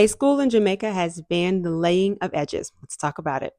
A school in Jamaica has banned the laying of edges. Let's talk about it.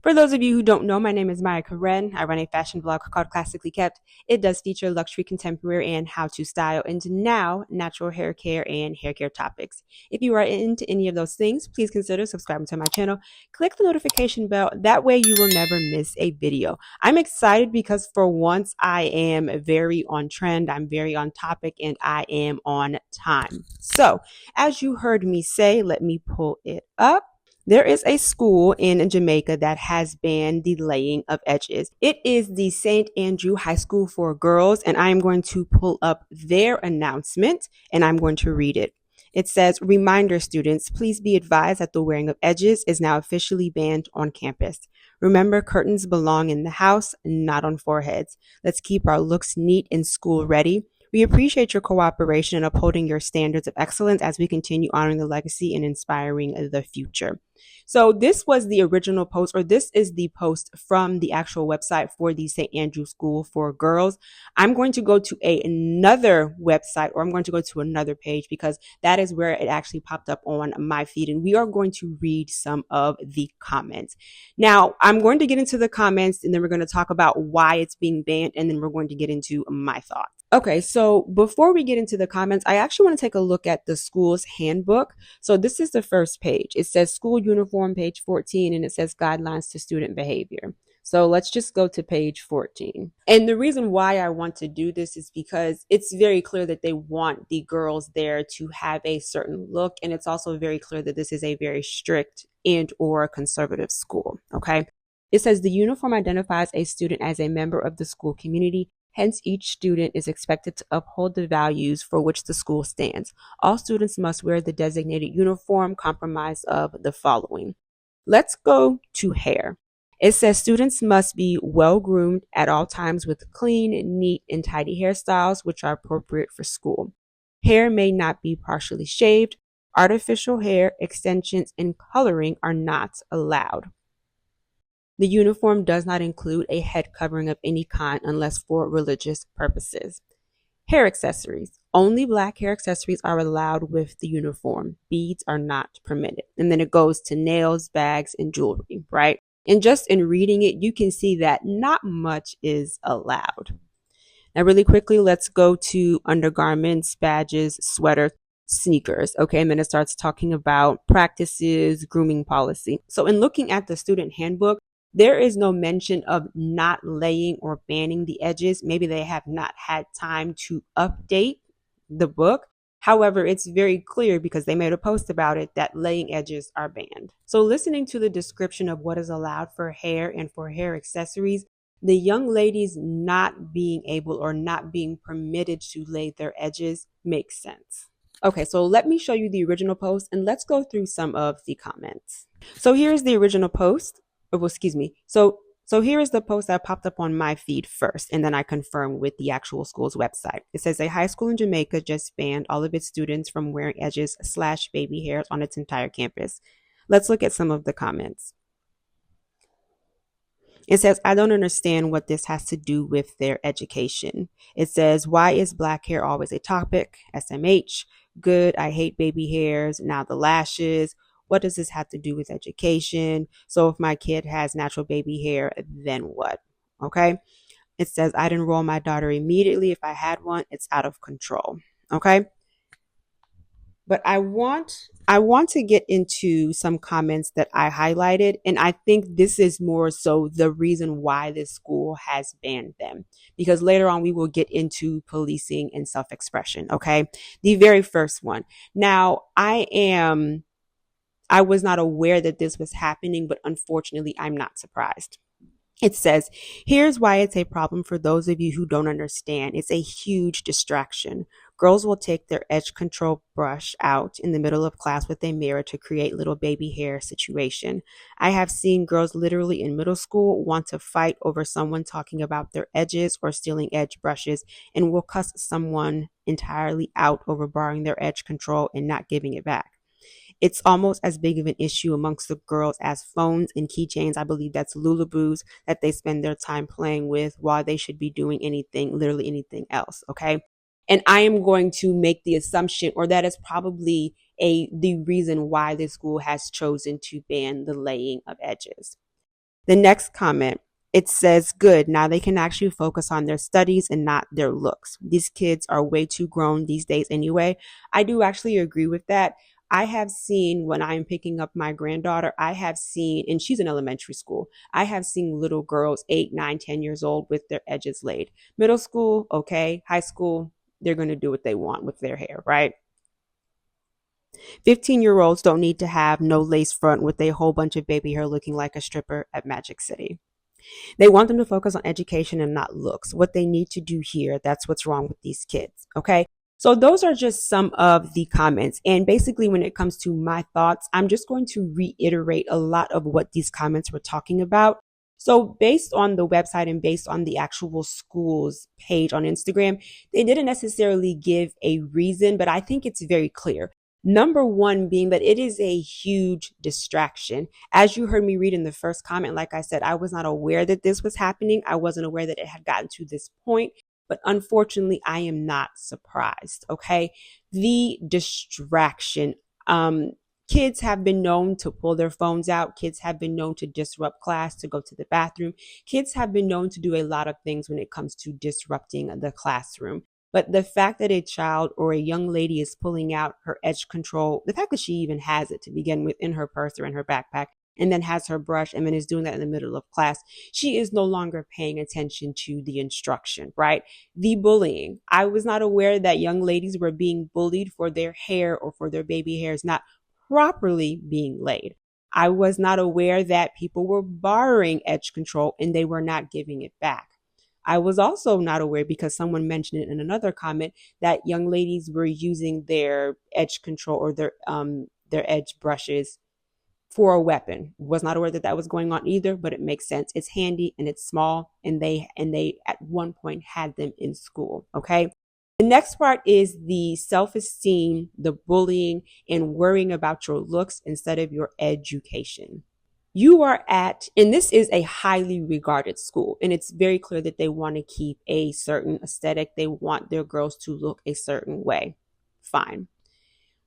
For those of you who don't know, my name is Maya Karen. I run a fashion blog called Classically Kept. It does feature luxury, contemporary, and how-to style, and now natural hair care and hair care topics. If you are into any of those things, please consider subscribing to my channel. Click the notification bell. That way you will never miss a video. I'm excited because for once I am very on trend, I'm very on topic, and I am on time. So, as you heard me say, let me pull it up. There is a school in Jamaica that has banned the laying of edges. It is the St. Andrew High School for Girls, and I am going to pull up their announcement and I'm going to read it. It says, "Reminder students, please be advised that the wearing of edges is now officially banned on campus. Remember, curtains belong in the house, not on foreheads. Let's keep our looks neat and school ready. We appreciate your cooperation in upholding your standards of excellence as we continue honoring the legacy and inspiring the future." So this was the original post, or this is the post from the actual website for the St. Andrew School for Girls. I'm going to go to another website, or I'm going to go to another page, because that is where it actually popped up on my feed. And we are going to read some of the comments. Now, I'm going to get into the comments, and then we're going to talk about why it's being banned, and then we're going to get into my thoughts. Okay, so before we get into the comments, I actually want to take a look at the school's handbook. So this is the first page. It says school uniform, page 14, and it says guidelines to student behavior. So let's just go to page 14. And the reason why I want to do this is because it's very clear that they want the girls there to have a certain look. And it's also very clear that this is a very strict and or conservative school. Okay. It says the uniform identifies a student as a member of the school community. Hence, each student is expected to uphold the values for which the school stands. All students must wear the designated uniform comprised of the following. Let's go to hair. It says students must be well groomed at all times with clean, neat, and tidy hairstyles which are appropriate for school. Hair may not be partially shaved. Artificial hair, extensions, and coloring are not allowed. The uniform does not include a head covering of any kind unless for religious purposes. Hair accessories. Only black hair accessories are allowed with the uniform. Beads are not permitted. And then it goes to nails, bags, and jewelry, right? And just in reading it, you can see that not much is allowed. Now, really quickly, let's go to undergarments, badges, sweaters, sneakers. Okay, and then it starts talking about practices, grooming policy. So in looking at the student handbook, there is no mention of not laying or banning the edges. Maybe they have not had time to update the book. However, it's very clear because they made a post about it that laying edges are banned. So listening to the description of what is allowed for hair and for hair accessories, the young ladies not being able or not being permitted to lay their edges makes sense. Okay, so let me show you the original post and let's go through some of the comments. So here's the original post. Oh, excuse me. So here is the post that popped up on my feed first, and then I confirmed with the actual school's website. It says a high school in Jamaica just banned all of its students from wearing edges / baby hairs on its entire campus. Let's look at some of the comments. It says, I don't understand what this has to do with their education. It says, why is black hair always a topic? SMH. Good. I hate baby hairs. Now the lashes. What does this have to do with education? So if my kid has natural baby hair, then what? Okay. It says, I'd enroll my daughter immediately if I had one. It's out of control. Okay. But I want to get into some comments that I highlighted. And I think this is more so the reason why this school has banned them. Because later on, we will get into policing and self-expression. Okay. The very first one. Now, I was not aware that this was happening, but unfortunately, I'm not surprised. It says, here's why it's a problem for those of you who don't understand. It's a huge distraction. Girls will take their edge control brush out in the middle of class with a mirror to create little baby hair situation. I have seen girls literally in middle school want to fight over someone talking about their edges or stealing edge brushes and will cuss someone entirely out over borrowing their edge control and not giving it back. It's almost as big of an issue amongst the girls as phones and keychains. I believe that's lulaboos that they spend their time playing with while they should be doing anything, literally anything else. Okay. And I am going to make the assumption, or that is probably the reason why this school has chosen to ban the laying of edges. The next comment, it says, good, now they can actually focus on their studies and not their looks. These kids are way too grown these days anyway. I do actually agree with that. I have seen, when I'm picking up my granddaughter, I have seen, and she's in elementary school, I have seen little girls 8, 9, 10 years old with their edges laid. Middle school, okay. High school, they're going to do what they want with their hair, right? 15-year-olds don't need to have no lace front with a whole bunch of baby hair looking like a stripper at Magic City. They want them to focus on education and not looks. What they need to do here, that's what's wrong with these kids. Okay. So those are just some of the comments. And basically, when it comes to my thoughts, I'm just going to reiterate a lot of what these comments were talking about. So based on the website and based on the actual school's page on Instagram, they didn't necessarily give a reason, but I think it's very clear. Number one being that it is a huge distraction. As you heard me read in the first comment, like I said, I was not aware that this was happening. I wasn't aware that it had gotten to this point, but unfortunately, I am not surprised. Okay. The distraction. Kids have been known to pull their phones out. Kids have been known to disrupt class, to go to the bathroom. Kids have been known to do a lot of things when it comes to disrupting the classroom. But the fact that a child or a young lady is pulling out her edge control, the fact that she even has it to begin with in her purse or in her backpack, and then has her brush and then is doing that in the middle of class, she is no longer paying attention to the instruction, right? The bullying. I was not aware that young ladies were being bullied for their hair or for their baby hairs not properly being laid. I was not aware that people were borrowing edge control and they were not giving it back. I was also not aware, because someone mentioned it in another comment, that young ladies were using their edge control or their edge brushes for a weapon. Was not aware that that was going on either, but it makes sense. It's handy and it's small, and they at one point had them in school. Okay. The next part is the self-esteem, the bullying, and worrying about your looks instead of your education. You are at, and this is a highly regarded school, and it's very clear that they want to keep a certain aesthetic. They want their girls to look a certain way. Fine.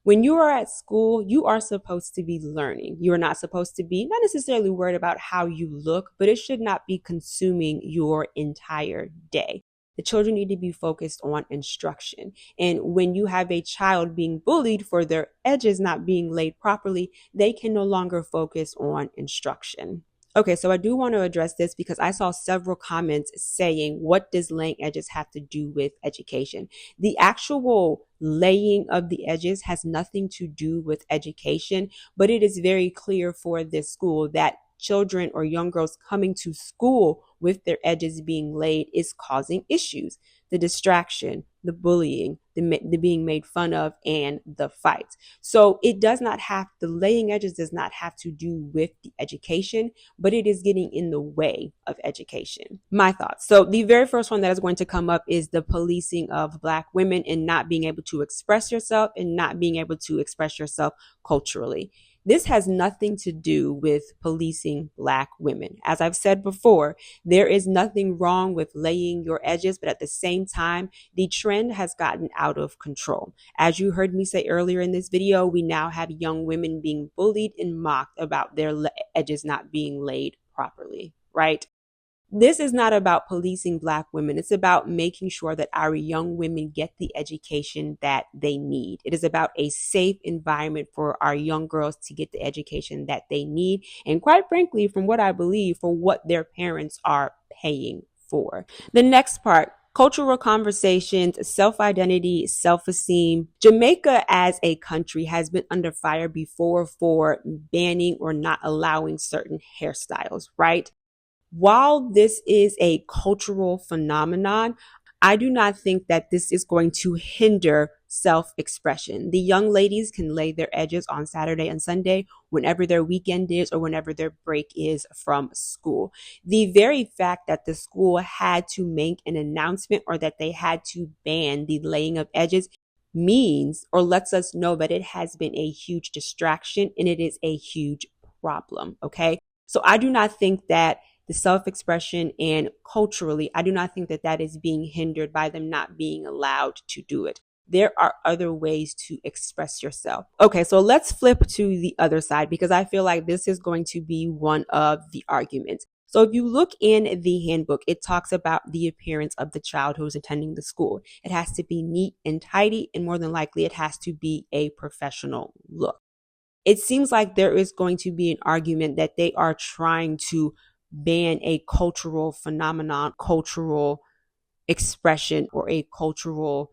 When you are at school, you are supposed to be learning. You are not supposed to be, not necessarily worried about how you look, but it should not be consuming your entire day. The children need to be focused on instruction. And when you have a child being bullied for their edges not being laid properly, they can no longer focus on instruction. Okay, so I do want to address this because I saw several comments saying, what does laying edges have to do with education? The actual laying of the edges has nothing to do with education, but it is very clear for this school that children or young girls coming to school with their edges being laid is causing issues. The distraction, the bullying, the being made fun of, and the fights. So it does not have, the laying edges does not have to do with the education, but it is getting in the way of education. My thoughts. So the very first one that is going to come up is the policing of Black women and not being able to express yourself and not being able to express yourself culturally. This has nothing to do with policing Black women. As I've said before, there is nothing wrong with laying your edges, but at the same time, the trend has gotten out of control. As you heard me say earlier in this video, we now have young women being bullied and mocked about their edges not being laid properly, right? This is not about policing Black women. It's about making sure that our young women get the education that they need. It is about a safe environment for our young girls to get the education that they need. And quite frankly, from what I believe, for what their parents are paying for. The next part, cultural conversations, self-identity, self-esteem. Jamaica as a country has been under fire before for banning or not allowing certain hairstyles, right? While this is a cultural phenomenon, I do not think that this is going to hinder self-expression. The young ladies can lay their edges on Saturday and Sunday whenever their weekend is or whenever their break is from school. The very fact that the school had to make an announcement or that they had to ban the laying of edges means or lets us know that it has been a huge distraction and it is a huge problem. Okay. So I do not think that the self-expression, and culturally, I do not think that that is being hindered by them not being allowed to do it. There are other ways to express yourself. Okay, so let's flip to the other side, because I feel like this is going to be one of the arguments. So if you look in the handbook, it talks about the appearance of the child who is attending the school. It has to be neat and tidy, and more than likely it has to be a professional look. It seems like there is going to be an argument that they are trying to ban a cultural phenomenon, cultural expression, or a cultural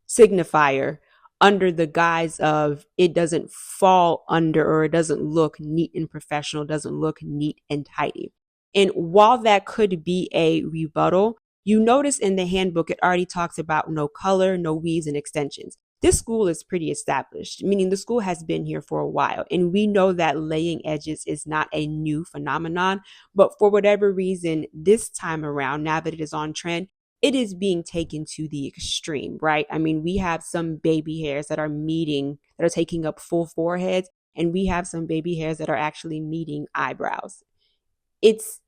signifier under the guise of it doesn't fall under, or it doesn't look neat and professional, doesn't look neat and tidy. And while that could be a rebuttal, you notice in the handbook, it already talks about no color, no weaves and extensions. This school is pretty established, meaning the school has been here for a while. And we know that laying edges is not a new phenomenon, but for whatever reason, this time around, now that it is on trend, it is being taken to the extreme, right? I mean, we have some baby hairs that are taking up full foreheads, and we have some baby hairs that are actually meeting eyebrows. It's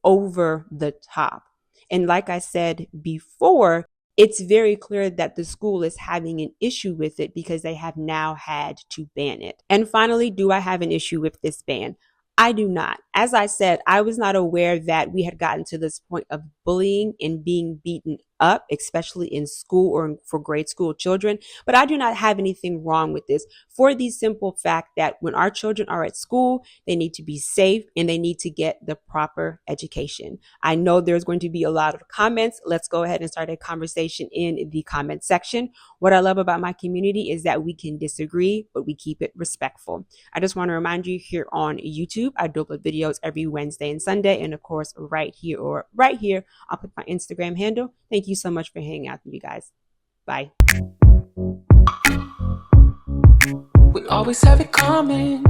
over the top. And like I said before, it's very clear that the school is having an issue with it because they have now had to ban it. And finally, do I have an issue with this ban? I do not. As I said, I was not aware that we had gotten to this point of bullying and being beaten up, especially in school or for grade school children. But I do not have anything wrong with this, for the simple fact that when our children are at school, they need to be safe and they need to get the proper education. I know there's going to be a lot of comments. Let's go ahead and start a conversation in the comment section. What I love about my community is that we can disagree, but we keep it respectful. I just want to remind you, here on YouTube, I do upload videos every Wednesday and Sunday. And of course, right here, I'll put my Instagram handle. Thank you so much for hanging out with you guys. Bye. We always have it coming.